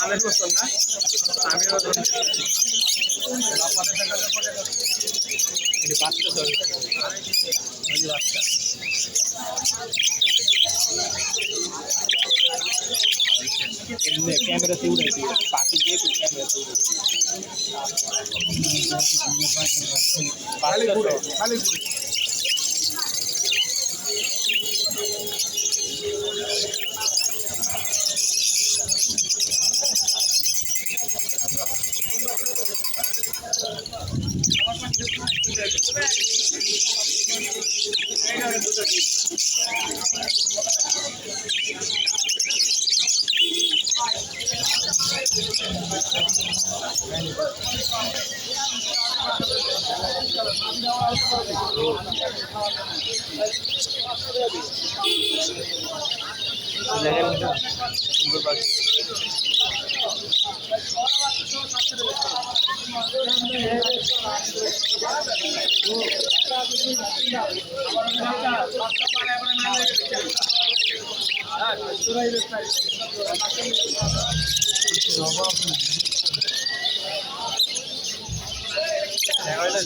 আমের ফসল না আমিও বাচ্চা বাচ্চা ক্যামেরাতে উঠেছি পাখি দিয়ে ক্যামেরাতে উঠেছি খালি সুন্দর পাখি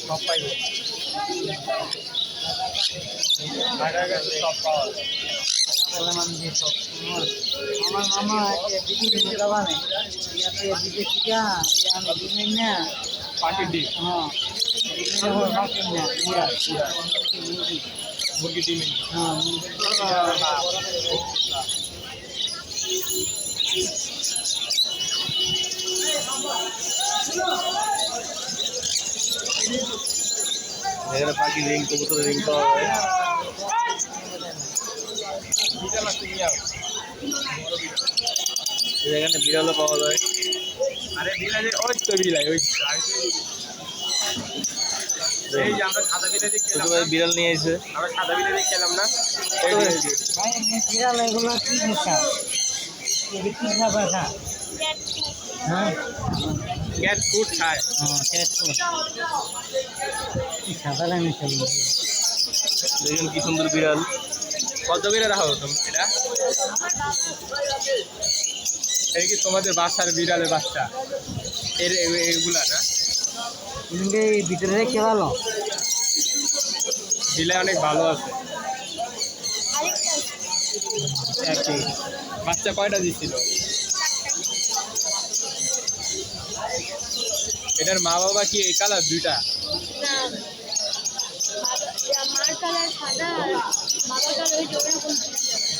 সব পাইব সব পাওয়া যায় আমার মামা বিদেশি বাবা নেই বিদেশি না পাখির ডিম হ্যাঁ মুরগি ডিম হ্যাঁ এখানে পাখি রিং কবুতরের রিং পাওয়া যায় এখানে বিড়ালও পাওয়া যায় আরে বিড়াল ওই তো বিড়াল ওই এই যে আমরা সাদা বিড়াল খেলাম বিড়াল নিয়ে এসে আমরা সাদা বিড়াল খেলাম না ভাই বিড়াল এগুলো কি নেশা কি খাবার খা হ্যাঁ ক্যাট ফুড খায় ক্যাট ফুড কি সাদা নেশা দেখুন কি সুন্দর বিড়াল কত করে রাখা হতো এটা এই কি তোমাদের বাচ্চার বিড়ালের বাচ্চা এগুলা না ভিতরে রেখে ভালো দিলে অনেক ভালো আছে বাচ্চা কয়টা দিচ্ছিল এটার মা বাবা কি এই কালার দুইটা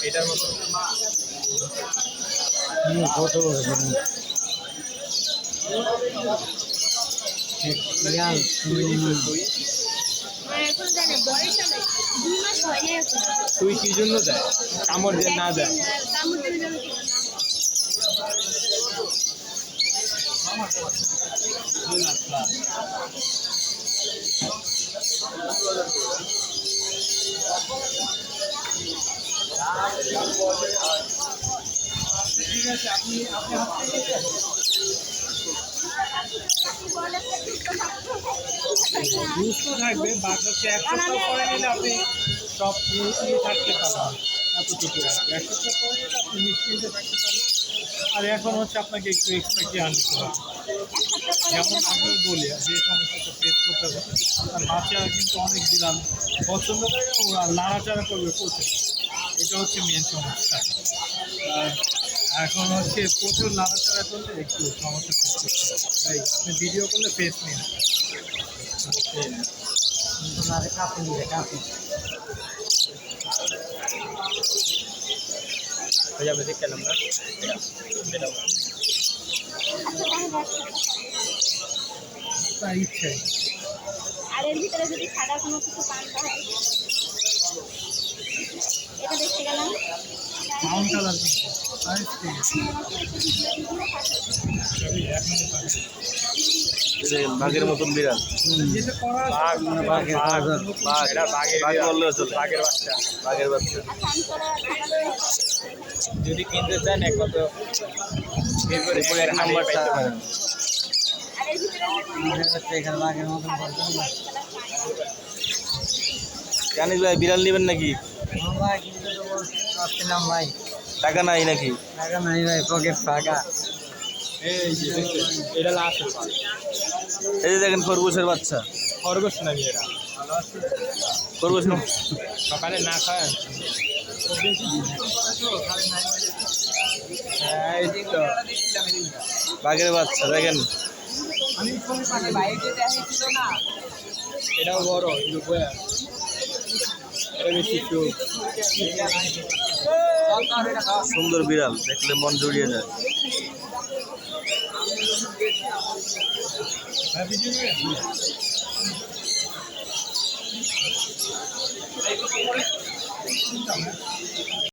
এটার মতো তুই কি জন্য দেয় কামড় যে না দেয় ঠিক আছে আপনি সুস্থ থাকবে বাদ হচ্ছে এক সপ্তাহ পরে নিলে আপনি সব নিয়ে থাকতে পারবেন এতটুকু রাখবে এক সপ্তাহ পরে নিলে আপনি নিশ্চিন্তে থাকতে পারবেন আর এখন হচ্ছে আপনাকে একটু এক্সট্রা কেয়ার নিতে হবে যেমন আমি বলি যে সমস্যাটা ফেস করতে হবে আর বাচ্চা কিন্তু অনেক দিলাম পছন্দ করে ওরা নাড়াচাড়া করবে প্রচুর এটা হচ্ছে মেন সমস্যা আর এখন হচ্ছে প্রচুর নাড়াচাড়া করলে একটু সমস্যা ফেস করতে হবে তাই আপনি ভিডিও করলে ফেস নিন আমরা দেখলাম না তার ইচ্ছে আর এর ভিতরে যদি সাদা কোনো কিছু পান হয় এটা দেখতে গেলাম ব্রাউন কালার বাঘের মতন বিড়াল বাঘের বাচ্চা যদি কিনতে চান কত জানিস ভাই বিড়াল নেবেন নাকি? আসছিলাম ভাই, টাকা নাই নাকি? টাকা নাই ভাই, পকেট ফাঁকা। এই যে দেখছেন, এটা লাস্টের পাল। এই যে দেখেন খরগোশের বাচ্চা, খরগোশ নাকি এটা? খরগোশ না? সকালে না খায় এই তো বাঘের বাচ্চা দেখেন, এটাও বড় কিন্তু বয়া এটা বেশি চোখ সুন্দর বিড়াল, দেখলে মন জড়িয়ে যায়। হ্যাঁ ভিডিও নেবেন?